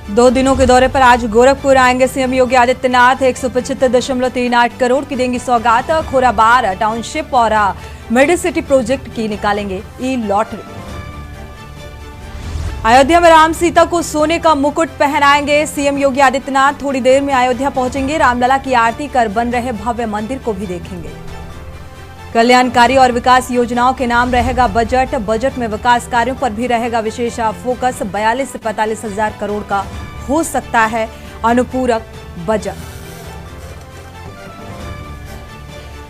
2 दिनों के दौरे पर आज गोरखपुर आएंगे सीएम योगी आदित्यनाथ। 175.38 करोड़ की देंगी सौगात। खोराबार टाउनशिप और मिड सिटी प्रोजेक्ट की निकालेंगे ई लॉटरी। अयोध्या में राम सीता को सोने का मुकुट पहनाएंगे सीएम योगी आदित्यनाथ। थोड़ी देर में अयोध्या पहुंचेंगे। रामलला की आरती कर बन रहे भव्य मंदिर को भी देखेंगे। कल्याणकारी और विकास योजनाओं के नाम रहेगा बजट। बजट में विकास कार्यों पर भी रहेगा विशेष फोकस। 42 से 45 हजार करोड़ का हो सकता है अनुपूरक बजट।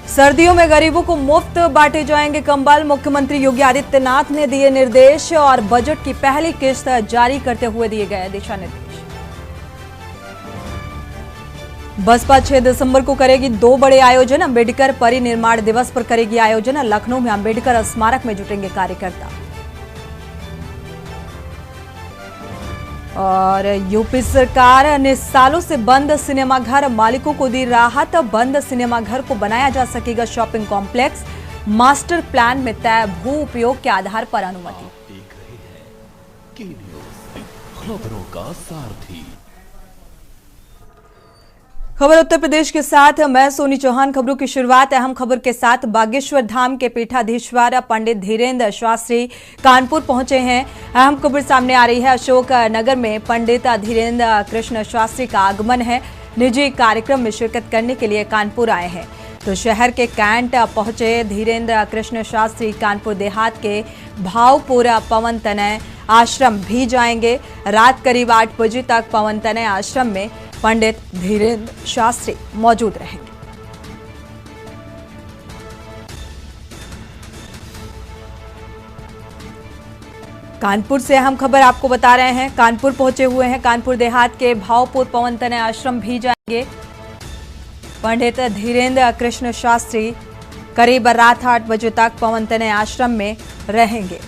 सर्दियों में गरीबों को मुफ्त बांटे जाएंगे कंबल। मुख्यमंत्री योगी आदित्यनाथ ने दिए निर्देश और बजट की पहली किस्त जारी करते हुए दिए गए दिशा निर्देश। बसपा 6 दिसंबर को करेगी 2 बड़े आयोजन। अंबेडकर परिनिर्माण दिवस पर करेगी आयोजन। लखनऊ में अंबेडकर स्मारक में जुटेंगे कार्यकर्ता। और यूपी सरकार ने सालों से बंद सिनेमाघर मालिकों को दी राहत। बंद सिनेमाघर को बनाया जा सकेगा शॉपिंग कॉम्प्लेक्स। मास्टर प्लान में तय भू उपयोग के आधार पर अनुमति। खबरों का सारथी। खबर उत्तर प्रदेश के साथ मैं सोनी चौहान। खबरों की शुरुआत अहम खबर के साथ। बागेश्वर धाम के पीठाधीश्वर पंडित धीरेन्द्र शास्त्री कानपुर पहुंचे हैं। अहम खबर सामने आ रही है। अशोक नगर में पंडित धीरेन्द्र कृष्ण शास्त्री का आगमन है। निजी कार्यक्रम में शिरकत करने के लिए कानपुर आए हैं। तो शहर के कैंट पहुंचे धीरेन्द्र कृष्ण शास्त्री कानपुर देहात के भावपुर पवन तनय आश्रम भी जाएंगे। रात करीब 8 बजे तक पवन तनय आश्रम में पंडित धीरेन्द्र शास्त्री मौजूद रहेंगे। कानपुर से अहम खबर आपको बता रहे हैं। कानपुर पहुंचे हुए हैं। कानपुर देहात के भावपुर पवन तनय आश्रम भी जाएंगे पंडित धीरेन्द्र कृष्ण शास्त्री। करीब रात 8 बजे तक पवन तनय आश्रम में रहेंगे।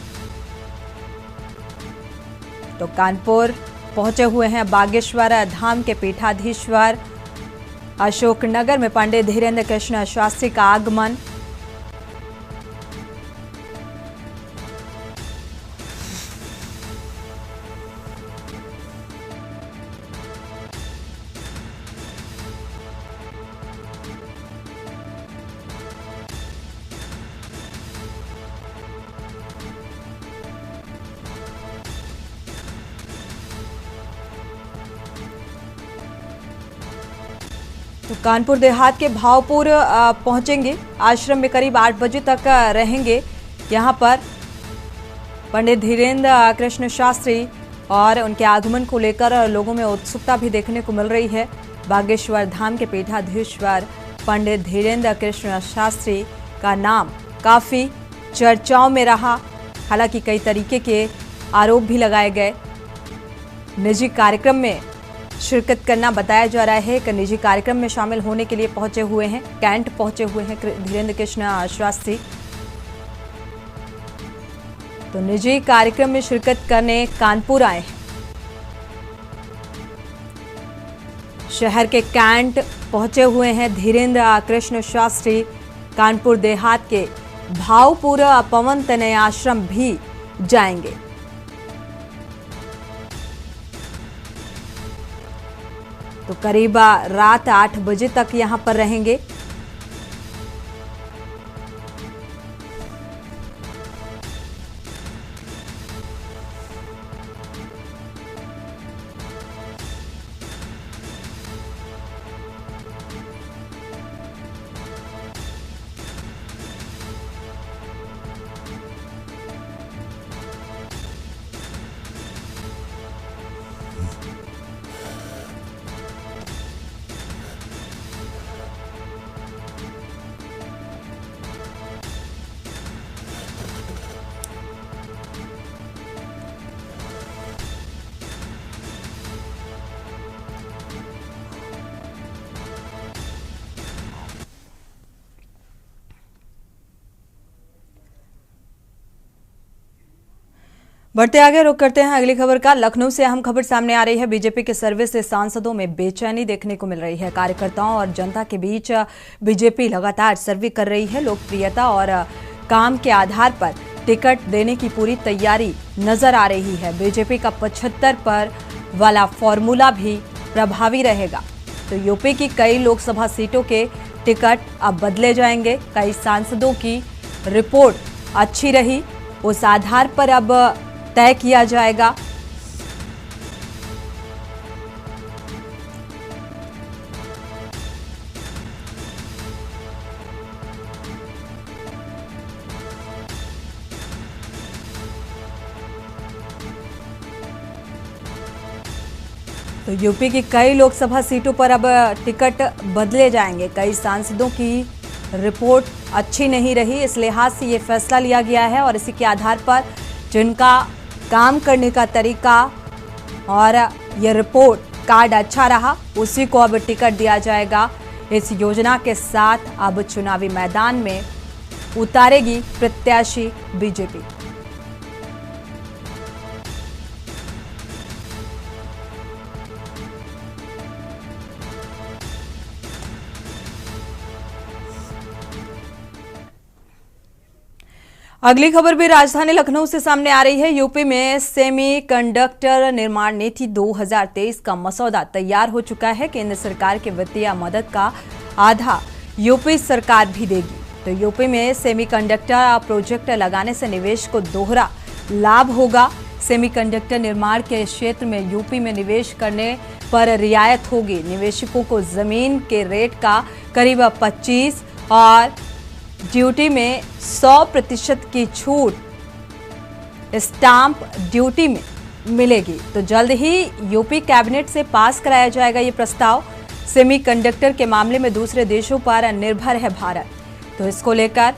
तो कानपुर पहुंचे हुए हैं बागेश्वर धाम के पीठाधीश्वर। अशोकनगर में पंडित धीरेन्द्र कृष्ण शास्त्री का आगमन। तो कानपुर देहात के भावपुर पहुंचेंगे। आश्रम में करीब 8 बजे तक रहेंगे। यहां पर पंडित धीरेन्द्र कृष्ण शास्त्री और उनके आगमन को लेकर लोगों में उत्सुकता भी देखने को मिल रही है। बागेश्वर धाम के पीठाधीश्वर पंडित धीरेन्द्र कृष्ण शास्त्री का नाम काफी चर्चाओं में रहा। हालांकि कई तरीके के आरोप भी लगाए गए। निजी कार्यक्रम में शिरकत करना बताया जा रहा है कि निजी कार्यक्रम में शामिल होने के लिए पहुंचे हुए हैं। कैंट पहुंचे हुए हैं धीरेन्द्र कृष्ण शास्त्री। तो निजी कार्यक्रम में शिरकत करने कानपुर आए हैं। शहर के कैंट पहुंचे हुए हैं धीरेन्द्र कृष्ण शास्त्री। कानपुर देहात के भावपुर पवन तनय आश्रम भी जाएंगे। तो करीब रात 8 बजे तक यहां पर रहेंगे। बढ़ते आगे रुख करते हैं अगली खबर का। लखनऊ से अहम खबर सामने आ रही है। बीजेपी के सर्वे से सांसदों में बेचैनी देखने को मिल रही है। कार्यकर्ताओं और जनता के बीच बीजेपी लगातार सर्वे कर रही है। लोकप्रियता और काम के आधार पर टिकट देने की पूरी तैयारी नजर आ रही है। बीजेपी का 75 पर वाला फॉर्मूला भी प्रभावी रहेगा। तो यूपी की कई लोकसभा सीटों के टिकट अब बदले जाएंगे। कई सांसदों की रिपोर्ट अच्छी रही, उस आधार पर अब तय किया जाएगा। तो यूपी की कई लोकसभा सीटों पर अब टिकट बदले जाएंगे। कई सांसदों की रिपोर्ट अच्छी नहीं रही, इस लिहाज से ये फैसला लिया गया है और इसी के आधार पर जिनका काम करने का तरीका और ये रिपोर्ट कार्ड अच्छा रहा, उसी को अब टिकट दिया जाएगा। इस योजना के साथ अब चुनावी मैदान में उतारेगी प्रत्याशी बीजेपी। अगली खबर भी राजधानी लखनऊ से सामने आ रही है। यूपी में सेमी कंडक्टर निर्माण नीति 2023 का मसौदा तैयार हो चुका है। केंद्र सरकार की वित्तीय मदद का आधा यूपी सरकार भी देगी। तो यूपी में सेमी कंडक्टर प्रोजेक्ट लगाने से निवेश को दोहरा लाभ होगा। सेमी कंडक्टर निर्माण के क्षेत्र में यूपी में निवेश करने पर रियायत होगी। निवेशकों को जमीन के रेट का करीब 25 और ड्यूटी में 100% की छूट स्टाम्प ड्यूटी में मिलेगी। तो जल्द ही यूपी कैबिनेट से पास कराया जाएगा ये प्रस्ताव। सेमीकंडक्टर के मामले में दूसरे देशों पर निर्भर है भारत, तो इसको लेकर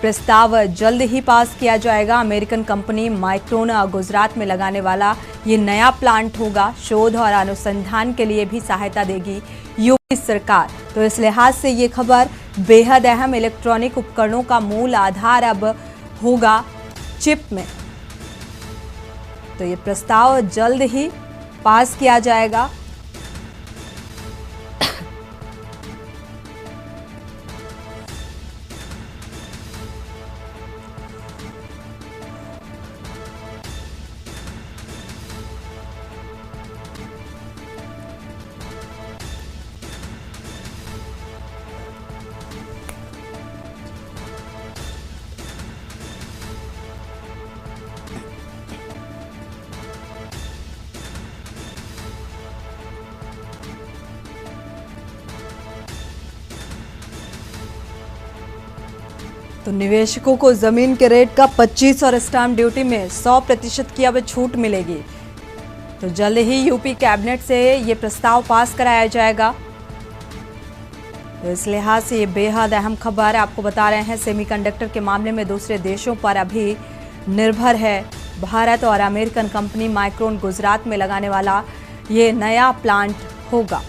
प्रस्ताव जल्द ही पास किया जाएगा। अमेरिकन कंपनी माइक्रोन गुजरात में लगाने वाला ये नया प्लांट होगा। शोध और अनुसंधान के लिए भी सहायता देगी यूपी सरकार। तो इस लिहाज से ये खबर बेहद अहम। इलेक्ट्रॉनिक उपकरणों का मूल आधार अब होगा चिप में। तो ये प्रस्ताव जल्द ही पास किया जाएगा। तो निवेशकों को जमीन के रेट का 25 और स्टाम्प ड्यूटी में 100% की अब छूट मिलेगी। तो जल्द ही यूपी कैबिनेट से ये प्रस्ताव पास कराया जाएगा। तो इस लिहाज से ये बेहद अहम खबर आपको बता रहे हैं। सेमीकंडक्टर के मामले में दूसरे देशों पर अभी निर्भर है भारत और अमेरिकन कंपनी माइक्रोन गुजरात में लगाने वाला ये नया प्लांट होगा।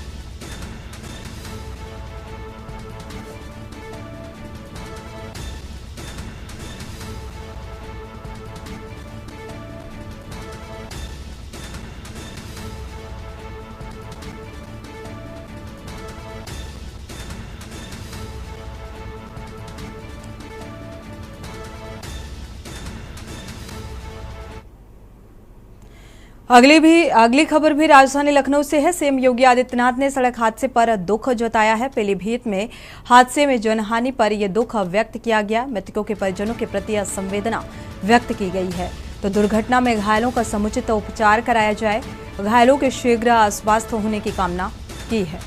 अगली खबर भी राजधानी लखनऊ से है। सीएम योगी आदित्यनाथ ने सड़क हादसे पर दुख जताया है। पीलीभीत में हादसे में जनहानि पर यह दुख व्यक्त किया गया। मृतकों के परिजनों के प्रति संवेदना व्यक्त की गई है। तो दुर्घटना में घायलों का समुचित उपचार कराया जाए। घायलों के शीघ्र स्वस्थ होने की कामना की है।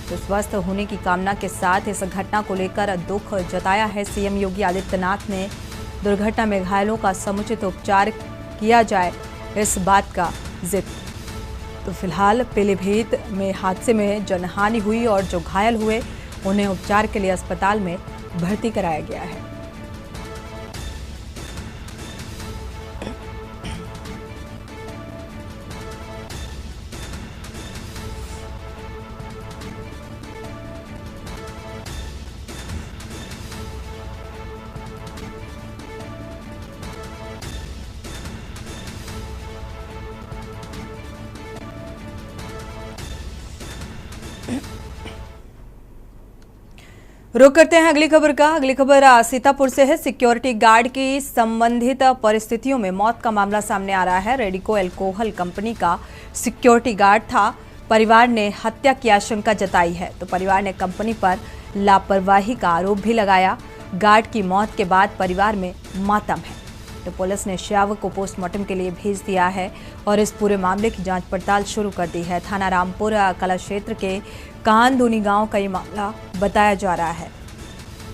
तो स्वस्थ होने की कामना के साथ इस घटना को लेकर दुख जताया है सीएम योगी आदित्यनाथ ने। दुर्घटना में घायलों का समुचित उपचार किया जाए, इस बात का जिक्र। तो फिलहाल पीलीभीत में हादसे में जनहानि हुई और जो घायल हुए उन्हें उपचार के लिए अस्पताल में भर्ती कराया गया है। रुक करते हैं अगली खबर का। अगली खबर सीतापुर से है। सिक्योरिटी गार्ड की संबंधित परिस्थितियों में मौत का मामला सामने आ रहा है। रेडिको अल्कोहल कंपनी का सिक्योरिटी गार्ड था। परिवार ने हत्या की आशंका जताई है, तो परिवार ने कंपनी पर लापरवाही का आरोप भी लगाया। गार्ड की मौत के बाद परिवार में मातम है, तो पुलिस ने शव को पोस्टमार्टम के लिए भेज दिया है और इस पूरे मामले की जांच पड़ताल शुरू कर दी है। थाना रामपुर कला क्षेत्र के कानधुनी गांव का ये मामला बताया जा रहा है।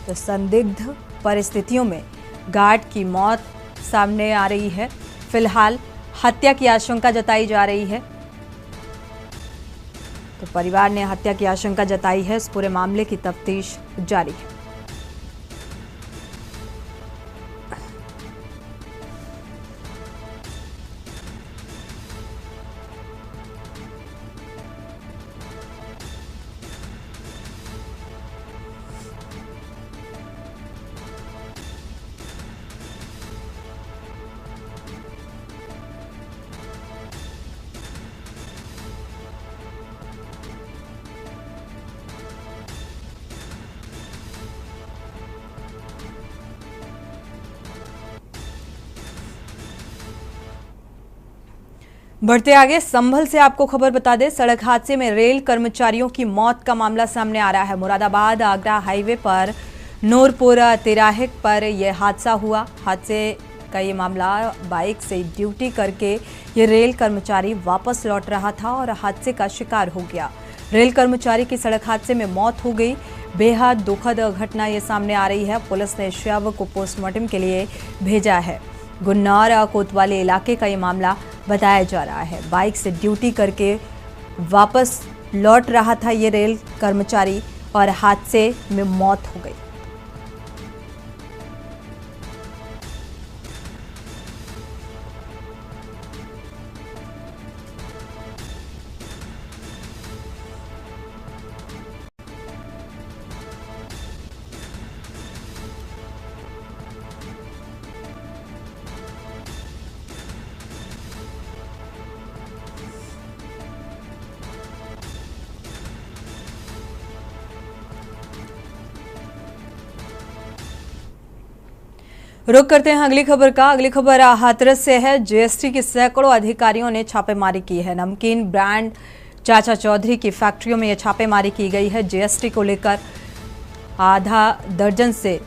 तो संदिग्ध परिस्थितियों में गार्ड की मौत सामने आ रही है। फिलहाल हत्या की आशंका जताई जा रही है, तो परिवार ने हत्या की आशंका जताई है। इस पूरे मामले की तफ्तीश जारी है। बढ़ते आगे, संभल से आपको खबर बता दें। सड़क हादसे में रेल कर्मचारियों की मौत का मामला सामने आ रहा है। मुरादाबाद आगरा हाईवे पर नूरपुर तिराहे पर यह हादसा हुआ। हादसे का ये मामला, बाइक से ड्यूटी करके ये रेल कर्मचारी वापस लौट रहा था और हादसे का शिकार हो गया। रेल कर्मचारी की सड़क हादसे में मौत हो गई। बेहद दुखद घटना ये सामने आ रही है। पुलिस ने शव को पोस्टमार्टम के लिए भेजा है। गुन्नौर कोतवाली इलाके का ये मामला बताया जा रहा है। बाइक से ड्यूटी करके वापस लौट रहा था ये रेल कर्मचारी और हादसे में मौत हो गई। रुक करते हैं अगली खबर का। अगली खबर हाथरस से है। जीएसटी के सैकड़ों अधिकारियों ने छापेमारी की है। नमकीन ब्रांड चाचा चौधरी की फैक्ट्रियों में यह छापेमारी की गई है। जीएसटी को लेकर आधा दर्जन से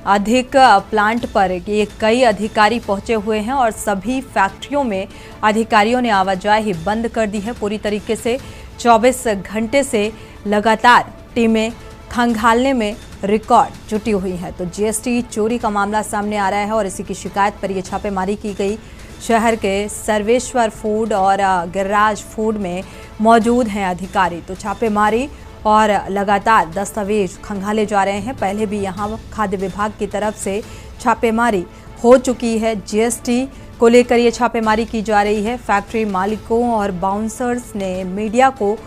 अधिक प्लांट पर ये कई अधिकारी पहुंचे हुए हैं और सभी फैक्ट्रियों में अधिकारियों ने आवाजाही बंद कर दी है पूरी तरीके से। 24 घंटे से लगातार टीमें खंगालने में रिकॉर्ड जुटी हुई है। तो जीएसटी चोरी का मामला सामने आ रहा है और इसी की शिकायत पर यह छापेमारी की गई। शहर के सर्वेश्वर फूड और गिरिराज फूड में मौजूद हैं अधिकारी। तो छापेमारी और लगातार दस्तावेज खंगाले जा रहे हैं। पहले भी यहां खाद्य विभाग की तरफ से छापेमारी हो चुकी है। जीएसटी को लेकर ये छापेमारी की जा रही है। फैक्ट्री मालिकों और बाउंसर्स ने मीडिया को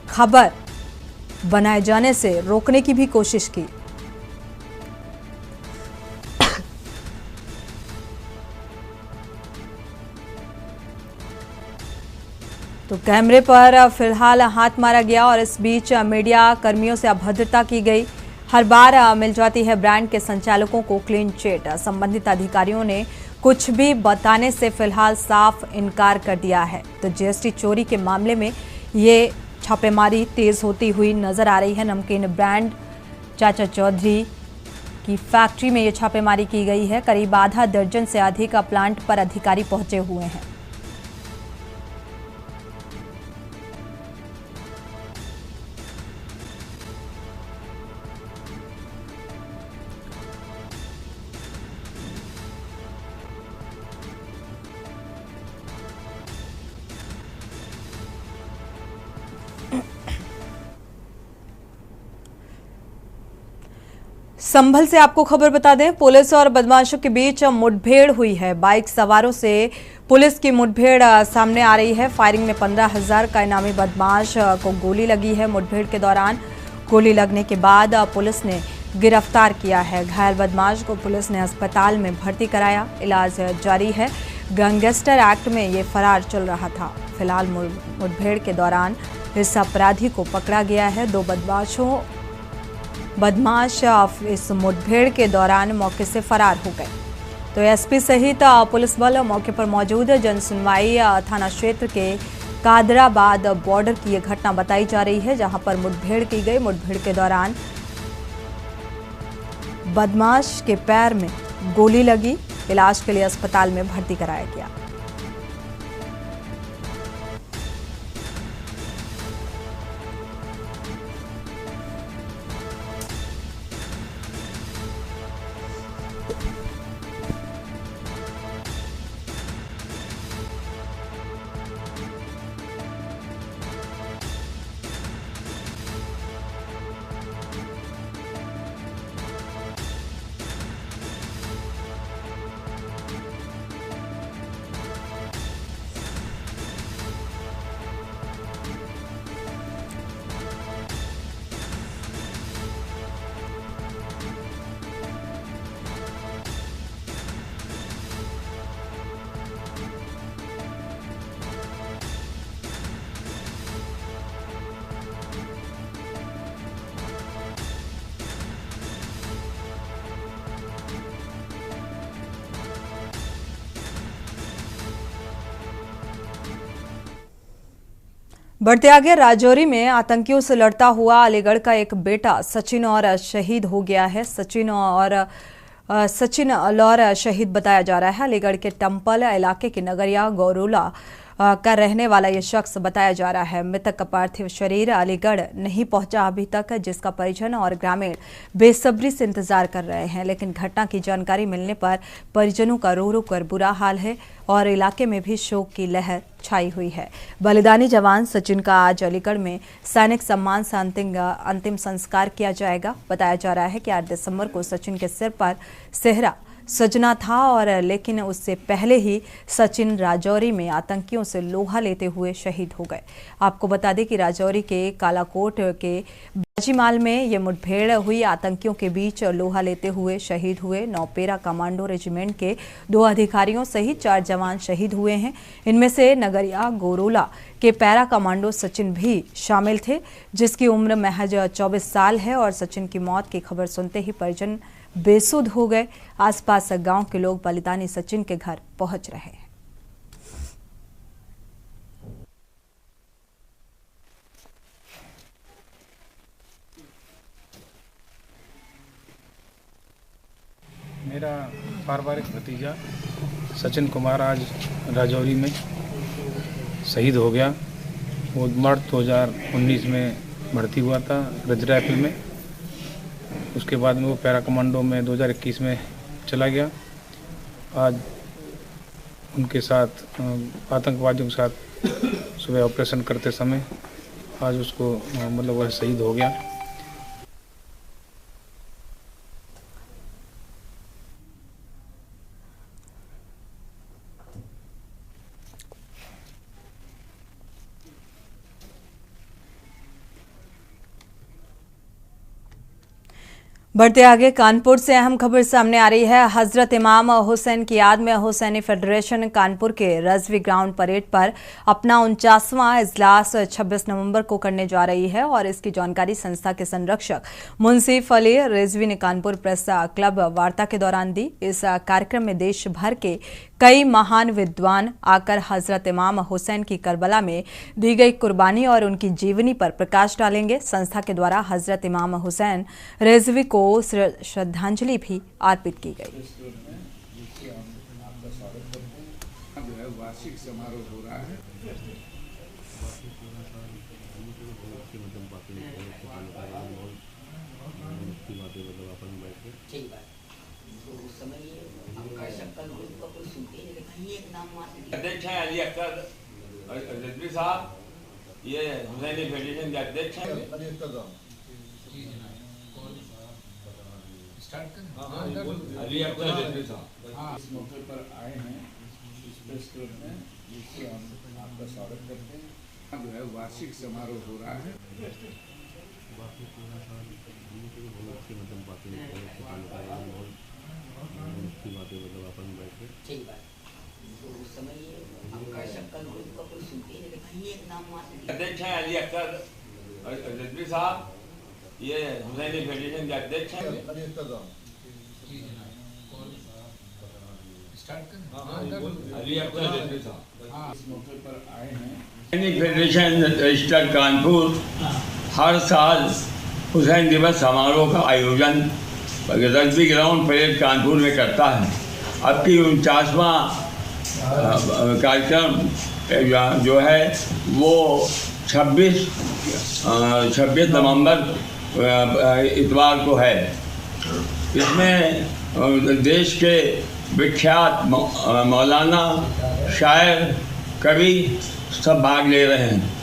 खबर बनाए जाने से रोकने की भी कोशिश की। तो कैमरे पर फिलहाल हाथ मारा गया और इस बीच मीडिया कर्मियों से अभद्रता की गई। हर बार मिल जाती है ब्रांड के संचालकों को क्लीन चिट। संबंधित अधिकारियों ने कुछ भी बताने से फिलहाल साफ इनकार कर दिया है। तो जीएसटी चोरी के मामले में ये छापेमारी तेज होती हुई नजर आ रही है। नमकीन ब्रांड चाचा चौधरी की फैक्ट्री में ये छापेमारी की गई है। करीब आधा दर्जन से अधिक प्लांट पर अधिकारी पहुंचे हुए हैं। संभल से आपको खबर बता दें। पुलिस और बदमाशों के बीच मुठभेड़ हुई है। बाइक सवारों से पुलिस की मुठभेड़ सामने आ रही है। फायरिंग में 15,000 का इनामी बदमाश को गोली लगी है। मुठभेड़ के दौरान गोली लगने के बाद पुलिस ने गिरफ्तार किया है। घायल बदमाश को पुलिस ने अस्पताल में भर्ती कराया, इलाज जारी है। गैंगस्टर एक्ट में ये फरार चल रहा था। फिलहाल मुठभेड़ के दौरान इस अपराधी को पकड़ा गया है। 2 बदमाशों बदमाश इस मुठभेड़ के दौरान मौके से फरार हो गए। तो एसपी सहित पुलिस बल मौके पर मौजूद। जनसुनवाई थाना क्षेत्र के कादराबाद बॉर्डर की यह घटना बताई जा रही है, जहां पर मुठभेड़ की गई। मुठभेड़ के दौरान बदमाश के पैर में गोली लगी, इलाज के लिए अस्पताल में भर्ती कराया गया। बढ़ते आगे, राजौरी में आतंकियों से लड़ता हुआ अलीगढ़ का एक बेटा सचिन और शहीद हो गया है। सचिन अलौर शहीद बताया जा रहा है। अलीगढ़ के टम्पल इलाके के नगरिया गौरोला का रहने वाला यह शख्स बताया जा रहा है। मृतक का पार्थिव शरीर अलीगढ़ नहीं पहुंचा अभी तक, जिसका परिजन और ग्रामीण बेसब्री से इंतजार कर रहे हैं। लेकिन घटना की जानकारी मिलने पर परिजनों का रो रो कर बुरा हाल है और इलाके में भी शोक की लहर छाई हुई है। बलिदानी जवान सचिन का आज अलीगढ़ में सैनिक सम्मान से अंतिम संस्कार किया जाएगा। बताया जा रहा है कि 8 दिसंबर को सचिन के सिर पर सेहरा सजना था, और लेकिन उससे पहले ही सचिन राजौरी में आतंकियों से लोहा लेते हुए शहीद हो गए। आपको बता दें कि राजौरी के कालाकोट के बाजीमाल में ये मुठभेड़ हुई। आतंकियों के बीच लोहा लेते हुए शहीद हुए। नौपेरा कमांडो रेजिमेंट के 2 अधिकारियों सहित 4 जवान शहीद हुए हैं। इनमें से नगरिया गोरोला के पैरा कमांडो सचिन भी शामिल थे, जिसकी उम्र महज 24 साल है। और सचिन की मौत की खबर सुनते ही परिजन बेसुध हो गए। आसपास गांव के लोग बलिदानी सचिन के घर पहुंच रहे हैं। मेरा पारिवारिक भतीजा सचिन कुमार आज राजौरी में शहीद हो गया। वो मार्च 2019 में भर्ती हुआ था रिजर्व राइफल में। उसके बाद में वो पैरा कमांडो में 2021 में चला गया। आज उनके साथ आतंकवादियों के साथ सुबह ऑपरेशन करते समय आज उसको मतलब वह शहीद हो गया। बढ़ते आगे, कानपुर से अहम खबर सामने आ रही है। हजरत इमाम हुसैन की याद में हुसैनी फेडरेशन कानपुर के रजवी ग्राउंड परेड पर अपना 49वां इजलास 26 नवंबर को करने जा रही है। और इसकी जानकारी संस्था के संरक्षक मुंसिफ अली रिजवी ने कानपुर प्रेस क्लब वार्ता के दौरान दी। इस कार्यक्रम में देश भर के कई महान विद्वान आकर हजरत इमाम हुसैन की करबला में दी गई कुर्बानी और उनकी जीवनी पर प्रकाश डालेंगे। संस्था के द्वारा हजरत इमाम हुसैन रिजवी को श्रद्धांजलि भी अर्पित की गई। वार्षिक समारोह हो रहा है। अध्यक्ष हैं अली अख्तर रिजवी साहब, ये हुसैनी फेडरेशन के अध्यक्ष हैं। अली अख्तर रिजवी साहब इस मौके पर आए हैं इस प्रेस क्लब में, जिससे हम आपका स्वागत करते हैं। जो है वार्षिक समारोह हो रहा है। अध्यक्ष हैं अली अख्तर रिजवी साहब, ये हुसैनी फेडरेशन के अध्यक्ष हैं। अली अख्तर रिजवी साहब इस मौके पर आए हैं। हुसैनी फेडरेशन रजिस्टर कानपुर हर साल हुसैन दिवस समारोह का आयोजन रग्बी ग्राउंड परेड कानपुर में करता है। अब की 49वां कार्यक्रम जो है वो 26 नवंबर इतवार को है। इसमें देश के विख्यात मौलाना, शायर, कवि सब भाग ले रहे हैं।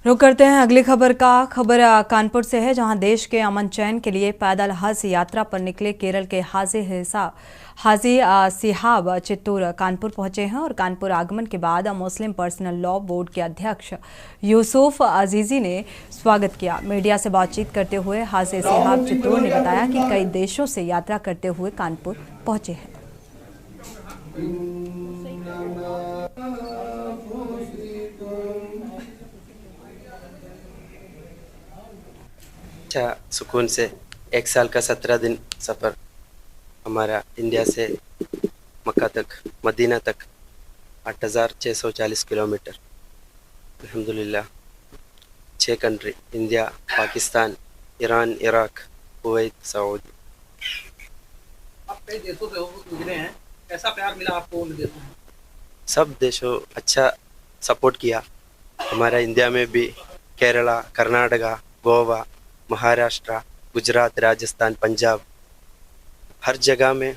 रुक करते हैं अगली खबर का। खबर कानपुर से है, जहां देश के अमन चैन के लिए पैदल हज यात्रा पर निकले केरल के हाजी सिहाब चित्तूर कानपुर पहुंचे हैं और कानपुर आगमन के बाद मुस्लिम पर्सनल लॉ बोर्ड के अध्यक्ष यूसुफ अजीजी ने स्वागत किया। मीडिया से बातचीत करते हुए हाजी सिहाब चित्तूर ने बताया कि कई देशों से यात्रा करते हुए कानपुर पहुंचे हैं। अच्छा सुकून से 1 साल का 17 दिन सफ़र हमारा इंडिया से मक्का तक, मदीना तक 8640 किलोमीटर। अल्हम्दुलिल्लाह 6 country, India, Pakistan, Iran, Iraq, Kuwait, Saudi. आप कई देशों से गुजरे हैं, कैसा प्यार मिला आपको उन देशों में? सब देशों अच्छा सपोर्ट किया। हमारा इंडिया में भी केरला, कर्नाटका, गोवा, महाराष्ट्र, गुजरात, राजस्थान, पंजाब, हर जगह में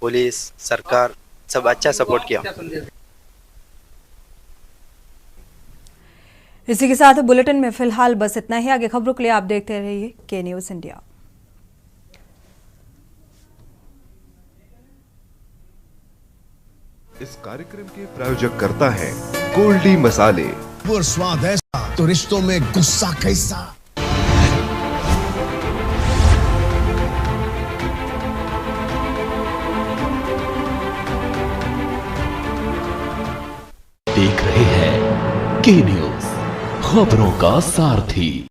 पुलिस, सरकार सब अच्छा सपोर्ट किया। इसी के साथ बुलेटिन में फिलहाल बस इतना ही। आगे खबरों के लिए आप देखते रहिए के न्यूज़ इंडिया। इस कार्यक्रम के प्रायोजक करता है गोल्डी मसाले। वो स्वाद ऐसा तो रिश्तों में गुस्सा कैसा। देख रहे हैं के न्यूज़, खबरों का सारथी।